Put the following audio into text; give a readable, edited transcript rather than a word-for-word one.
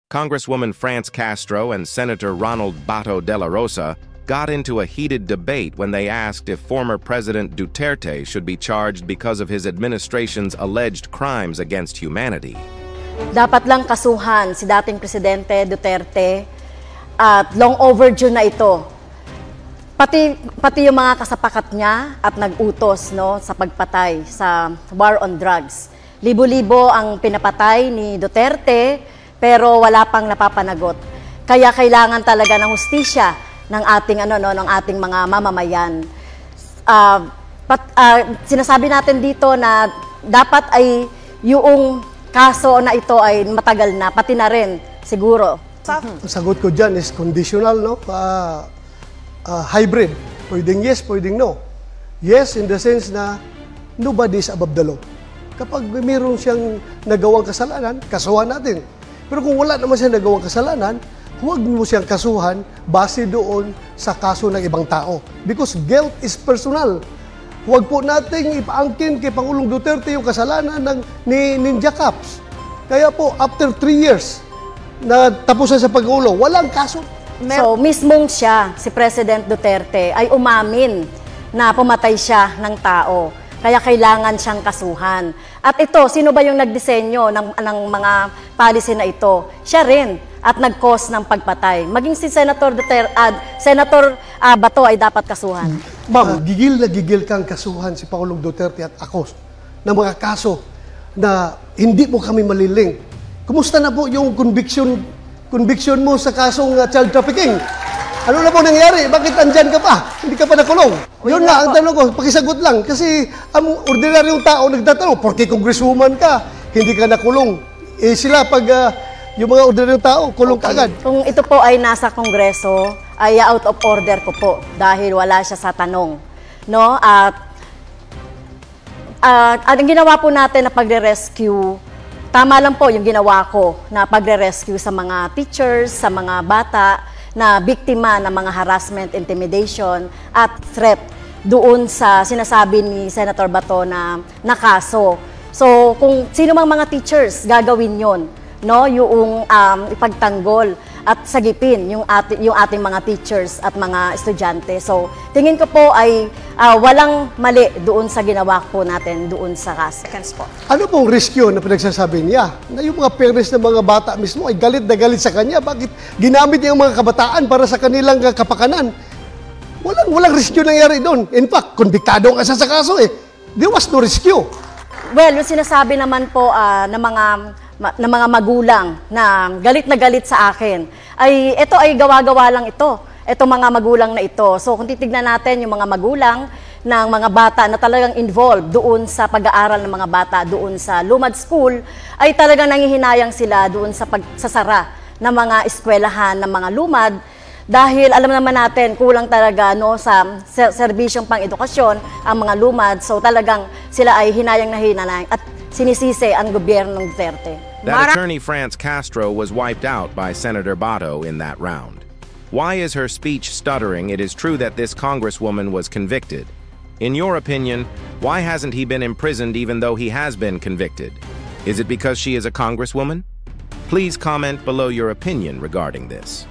Congresswoman France Castro and Senator Ronald Bato de la Rosa got into a heated debate when they asked if former President Duterte should be charged because of his administration's alleged crimes against humanity. Dapat lang kasuhan si dating Presidente Duterte at long overdue na ito. Pati yung mga kasapakat niya at nag-utos sa pagpatay sa war on drugs. Libo-libo ang pinapatay ni Duterte pero wala pang napapanagot. Kaya kailangan talaga ng hustisya ng ating mga mamamayan. Sinasabi natin dito na dapat ay yung kaso na ito ay matagal na, pati na rin siguro. Ang sagot ko dyan is conditional, hybrid. Pwedeng yes, pwedeng no. Yes in the sense na nobody is above the law. Kapag mayroon siyang nagawang kasalanan, kasuhan natin. Pero kung wala naman siyang nagawang kasalanan, huwag mo siyang kasuhan base doon sa kaso ng ibang tao. Because guilt is personal. Huwag po nating ipaangkin kay Pangulong Duterte yung kasalanan ni Ninja Caps. Kaya po, after 3 years na tapusan sa pag-ulo, walang kaso. So, mismong siya, si President Duterte, ay umamin na pumatay siya ng tao. Kaya kailangan siyang kasuhan. At ito, sino ba yung nagdisenyo ng mga policy na ito? Siya rin. At nag-cause ng pagpatay. Maging si Senator Bato ay dapat kasuhan. Ma'am, gigil na gigil kang kasuhan si Pangulong Duterte at ako ng mga kaso na hindi mo kami maliling. Kumusta na po yung conviction mo sa kasong child trafficking? Ano na po nangyari? Bakit andyan ka pa? Hindi ka pa nakulong? Yun na ang tanong ko, pakisagot lang. Kasi ang ordinaryong tao nagtatanong, porque congresswoman ka, hindi ka nakulong. Sila pag yung mga ordinaryong tao, kulong kaagad. Kung ito po ay nasa Kongreso, ay out of order ko po dahil wala siya sa tanong. At ang ginawa po natin na pagre-rescue, tama lang po yung ginawa ko na pagre-rescue sa mga teachers, sa mga bata na biktima ng mga harassment, intimidation at threat doon sa sinasabi ni Senator Bato na kaso. So kung sino mang mga teachers gagawin yon, yung ipagtanggol at sagipin yung ating mga teachers at mga estudyante. So tingin ko po ay walang mali doon sa ginawa po natin doon sa kaso. Ano pong risk yun na pinagsasabi niya? Na yung mga parents ng mga bata mismo ay galit na galit sa kanya. Bakit ginamit niya yung mga kabataan para sa kanilang kapakanan? Walang risk yun nangyari doon. In fact, konbiktado ang asa sa kaso eh. There was no rescue. Well, yung sinasabi naman po ng mga magulang na galit sa akin, ay ito ay gawa-gawa lang ito. Ito mga magulang na ito. So kung titignan natin yung mga magulang ng mga bata na talagang involved doon sa pag-aaral ng mga bata doon sa Lumad School, ay talagang nangihinayang sila doon sa pagsasara ng mga eskwelahan ng mga lumad. Dahil alam naman natin, kulang talaga sa serbisyong pang-edukasyon ang mga lumad. So talagang sila ay hinayang na hinayang at sinisisi ang gobyernong Duterte. That attorney France Castro was wiped out by Senator Bato in that round. Why is her speech stuttering? It is true that this congresswoman was convicted. In your opinion, why hasn't he been imprisoned even though he has been convicted? Is it because she is a congresswoman? Please comment below your opinion regarding this.